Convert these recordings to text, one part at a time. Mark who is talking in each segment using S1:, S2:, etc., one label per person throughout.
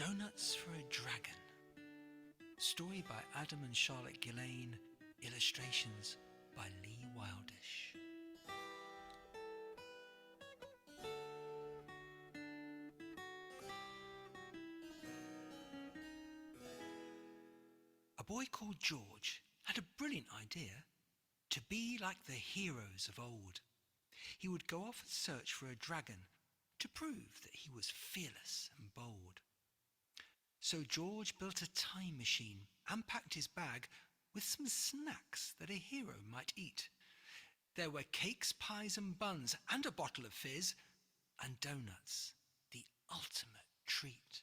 S1: Doughnuts for a Dragon. Story by Adam and Charlotte Gillane. Illustrations by Lee Wildish. A boy called George had a brilliant idea: to be like the heroes of old. He would go off and search for a dragon to prove that he was fearless and bold. So George built a time machine and packed his bag with some snacks that a hero might eat. There were cakes, pies and buns, and a bottle of fizz, and doughnuts, the ultimate treat.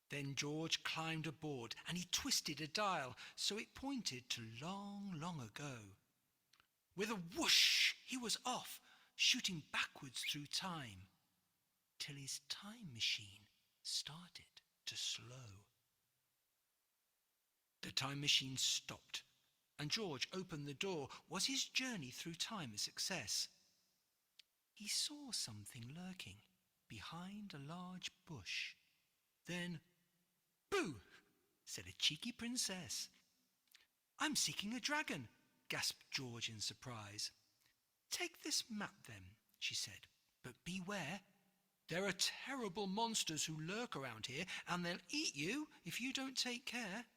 S1: Then George climbed aboard and he twisted a dial so it pointed to long, long ago. With a whoosh, he was off, shooting backwards through time, till his time machine started to slow. The time machine stopped, and George opened the door. Was his journey through time a success? He saw something lurking behind a large bush. Then, "Boo!" said a cheeky princess. "I'm seeking a dragon," gasped George in surprise. "Take this map then," she said, "but beware. There are terrible monsters who lurk around here, and they'll eat you if you don't take care."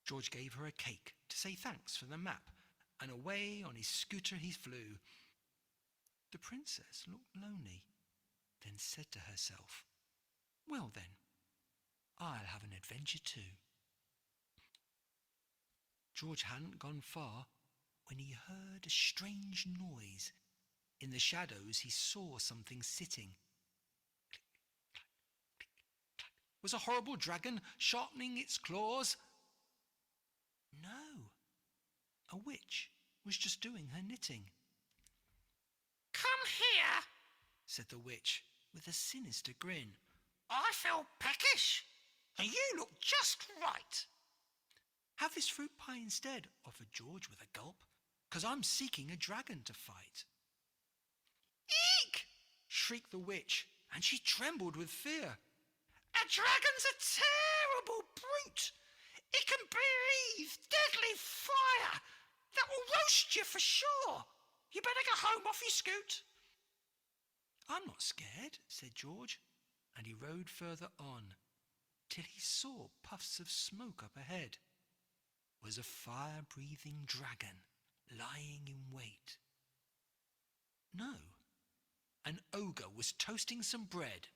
S1: George gave her a cake to say thanks for the map, and away on his scooter he flew. The princess looked lonely, then said to herself, "Well then, I'll have an adventure too." George hadn't gone far when he heard a strange noise. In the shadows he saw something sitting. Click, clack, click, clack. Was a horrible dragon sharpening its claws? No, a witch was just doing her knitting.
S2: "Come here,"
S1: said the witch with a sinister grin.
S2: "I feel peckish, and you look just right."
S1: "Have this fruit pie instead," offered George with a gulp, "'cause I'm seeking a dragon to fight."
S2: "Eek!"
S1: shrieked the witch, and she trembled with fear.
S2: "A dragon's a terrible brute. It can breathe deadly fire that will roast you for sure. You better go home off your scoot."
S1: "I'm not scared," said George, and he rode further on till he saw puffs of smoke up ahead. It was a fire-breathing dragon lying in wait. No, an ogre was toasting some bread.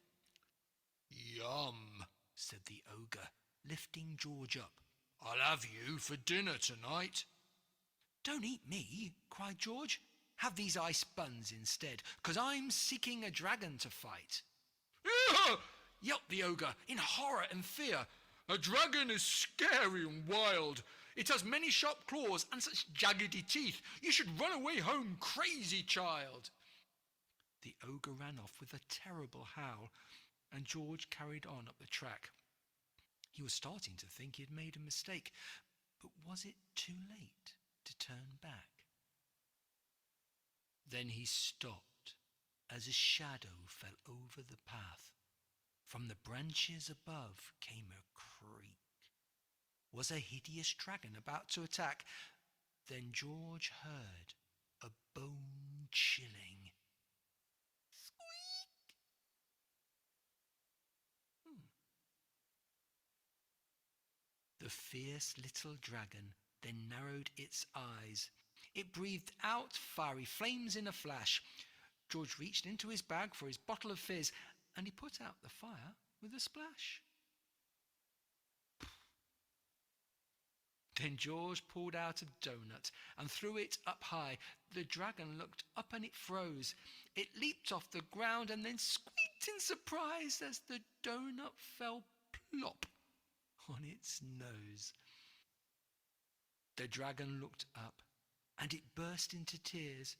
S1: "Yum," said the ogre, lifting George up. "I'll have you for dinner tonight." "Don't eat me," cried George. "Have these ice buns instead, 'cause I'm seeking a dragon to fight." yelped the ogre in horror and fear. "A dragon is scary and wild. It has many sharp claws and such jaggedy teeth. You should run away home, crazy child." The ogre ran off with a terrible howl, and George carried on up the track. He was starting to think he had made a mistake, but was it too late to turn back? Then he stopped as a shadow fell over the path. From the branches above came a creak. Was a hideous dragon about to attack? Then George heard a bone-chilling squeak. The fierce little dragon then narrowed its eyes. It breathed out fiery flames in a flash. George reached into his bag for his bottle of fizz, and he put out the fire with a splash. Then George pulled out a doughnut and threw it up high. The dragon looked up and it froze. It leaped off the ground and then squeaked in surprise as the doughnut fell plop on its nose. The dragon looked up and it burst into tears.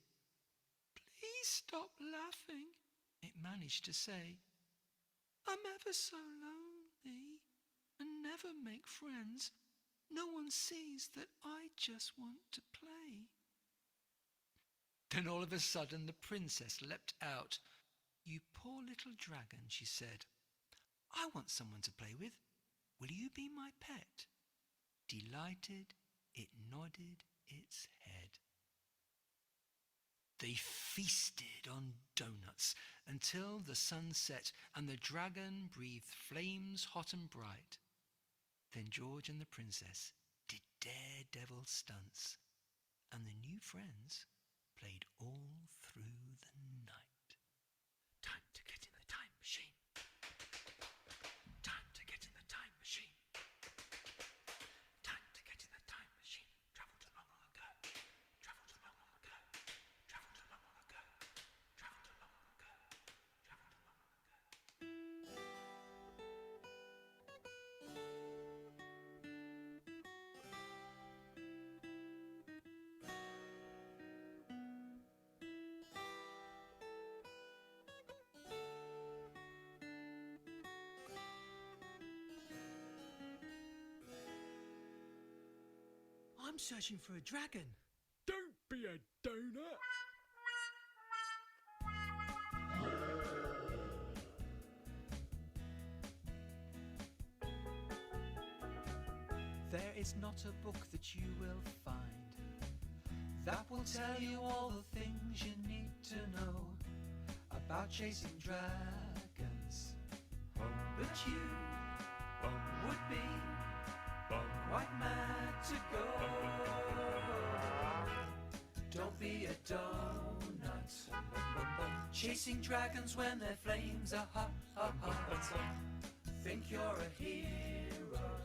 S1: "Please stop laughing," it managed to say. "I'm ever so lonely and never make friends. No one sees that I just want to play." Then all of a sudden the princess leapt out. "You poor little dragon," she said. I want someone to play with. Will you be my pet?" Delighted, it nodded its head. They feasted on doughnuts until the sun set and the dragon breathed flames hot and bright. Then George and the princess did daredevil stunts, and the new friends played all through the night. Time to get in the time machine. Time to get in the time machine. Time to get in the time machine. Travel to long, long ago. Travel to long, long ago. Travel to long, long ago. Travel to long, long ago. Travel to long, long ago. I'm searching for a dragon.
S3: Don't be a donut.
S1: There is not a book that you will find that will tell you all the things you need to know about chasing dragons. But you would be quite mad to go. Don't be a donut chasing dragons when their flames are hot. Think you're a hero.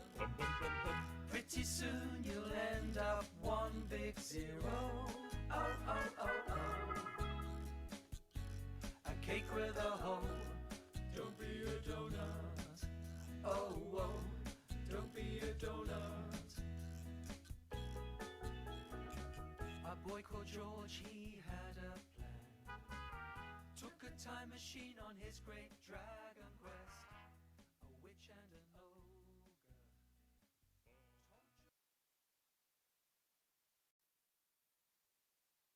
S1: Pretty soon you'll end up one big zero. Oh, oh, oh, oh. A cake with a hole. Don't be a donut. Oh, oh. Don't be a donut. A boy called George, he had a plan. Took a time machine on his great dragon.